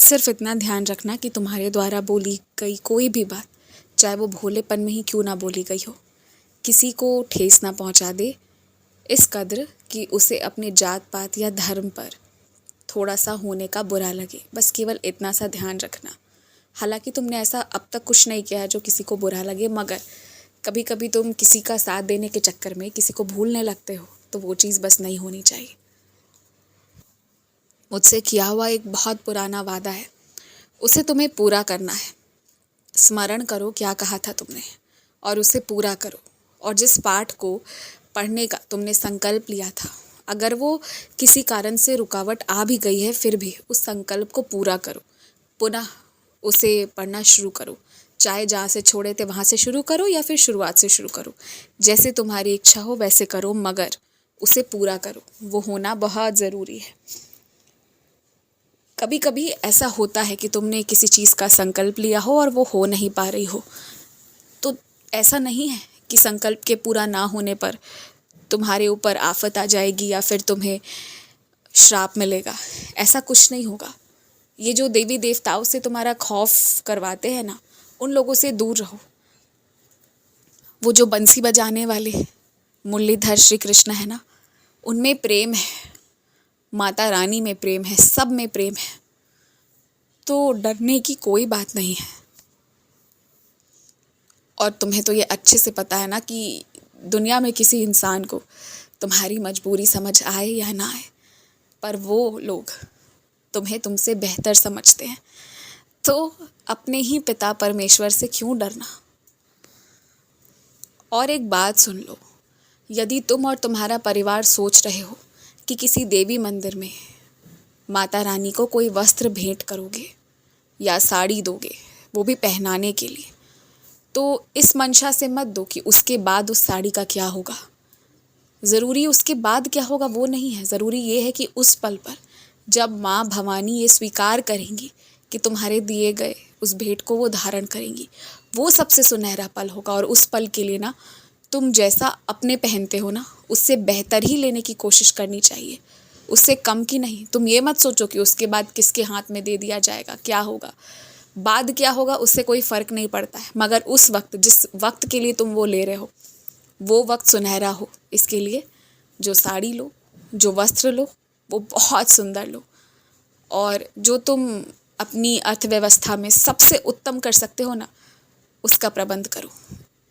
सिर्फ इतना ध्यान रखना कि तुम्हारे द्वारा बोली गई कोई भी बात, चाहे वो भोलेपन में ही क्यों ना बोली गई हो, किसी को ठेस ना पहुंचा दे, इस कद्र कि उसे अपने जात पात या धर्म पर थोड़ा सा होने का बुरा लगे। बस केवल इतना सा ध्यान रखना। हालांकि तुमने ऐसा अब तक कुछ नहीं किया है जो किसी को बुरा लगे, मगर कभी कभी तुम किसी का साथ देने के चक्कर में किसी को भूलने लगते हो, तो वो चीज़ बस नहीं होनी चाहिए। मुझसे किया हुआ एक बहुत पुराना वादा है, उसे तुम्हें पूरा करना है। स्मरण करो क्या कहा था तुमने और उसे पूरा करो। और जिस पाठ को पढ़ने का तुमने संकल्प लिया था, अगर वो किसी कारण से रुकावट आ भी गई है, फिर भी उस संकल्प को पूरा करो। पुनः उसे पढ़ना शुरू करो। चाहे जहाँ से छोड़े थे वहाँ से शुरू करो या फिर शुरुआत से शुरू करो। जैसे तुम्हारी इच्छा हो वैसे करो, मगर उसे पूरा करो। वो होना बहुत ज़रूरी है। कभी कभी ऐसा होता है कि तुमने किसी चीज़ का संकल्प लिया हो और वो हो नहीं पा रही हो, तो ऐसा नहीं है कि संकल्प के पूरा ना होने पर तुम्हारे ऊपर आफत आ जाएगी या फिर तुम्हें श्राप मिलेगा। ऐसा कुछ नहीं होगा। ये जो देवी देवताओं से तुम्हारा खौफ करवाते हैं ना, उन लोगों से दूर रहो। वो जो बंसी बजाने वाले मुरलीधर श्री कृष्ण है ना, उनमें प्रेम है, माता रानी में प्रेम है, सब में प्रेम है। तो डरने की कोई बात नहीं है। और तुम्हें तो ये अच्छे से पता है ना कि दुनिया में किसी इंसान को तुम्हारी मजबूरी समझ आए या ना आए, पर वो लोग तुम्हें तुमसे बेहतर समझते हैं। तो अपने ही पिता परमेश्वर से क्यों डरना। और एक बात सुन लो, यदि तुम और तुम्हारा परिवार सोच रहे हो कि किसी देवी मंदिर में माता रानी को कोई वस्त्र भेंट करोगे या साड़ी दोगे, वो भी पहनाने के लिए, तो इस मंशा से मत दो कि उसके बाद उस साड़ी का क्या होगा। ज़रूरी उसके बाद क्या होगा वो नहीं है। ज़रूरी ये है कि उस पल पर जब माँ भवानी ये स्वीकार करेंगी कि तुम्हारे दिए गए उस भेंट को वो धारण करेंगी, वो सबसे सुनहरा पल होगा। और उस पल के लिए ना, तुम जैसा अपने पहनते हो ना, उससे बेहतर ही लेने की कोशिश करनी चाहिए, उससे कम की नहीं। तुम ये मत सोचो कि उसके बाद किसके हाथ में दे दिया जाएगा, क्या होगा, बाद क्या होगा, उससे कोई फ़र्क नहीं पड़ता है। मगर उस वक्त, जिस वक्त के लिए तुम वो ले रहे हो, वो वक्त सुनहरा हो। इसके लिए जो साड़ी लो, जो वस्त्र लो, वो बहुत सुंदर लो। और जो तुम अपनी अर्थव्यवस्था में सबसे उत्तम कर सकते हो ना, उसका प्रबंध करो,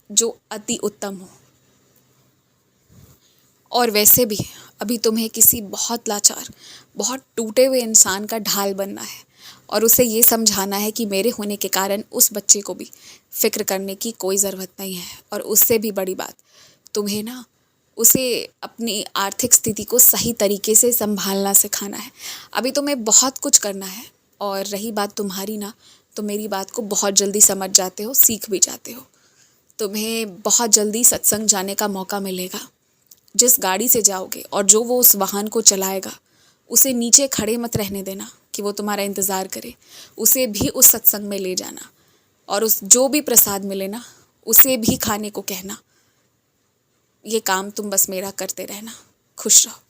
जो अति उत्तम हो। और वैसे भी अभी तुम्हें किसी बहुत लाचार, बहुत टूटे हुए इंसान का ढाल बनना है और उसे ये समझाना है कि मेरे होने के कारण उस बच्चे को भी फ़िक्र करने की कोई ज़रूरत नहीं है। और उससे भी बड़ी बात, तुम्हें ना उसे अपनी आर्थिक स्थिति को सही तरीके से संभालना सिखाना है। अभी तुम्हें बहुत कुछ करना है। और रही बात तुम्हारी ना, तो मेरी बात को बहुत जल्दी समझ जाते हो, सीख भी जाते हो। तुम्हें बहुत जल्दी सत्संग जाने का मौका मिलेगा। जिस गाड़ी से जाओगे और जो वो उस वाहन को चलाएगा, उसे नीचे खड़े मत रहने देना कि वो तुम्हारा इंतज़ार करे। उसे भी उस सत्संग में ले जाना और उस जो भी प्रसाद मिले ना, उसे भी खाने को कहना। ये काम तुम बस मेरा करते रहना। खुश रहो।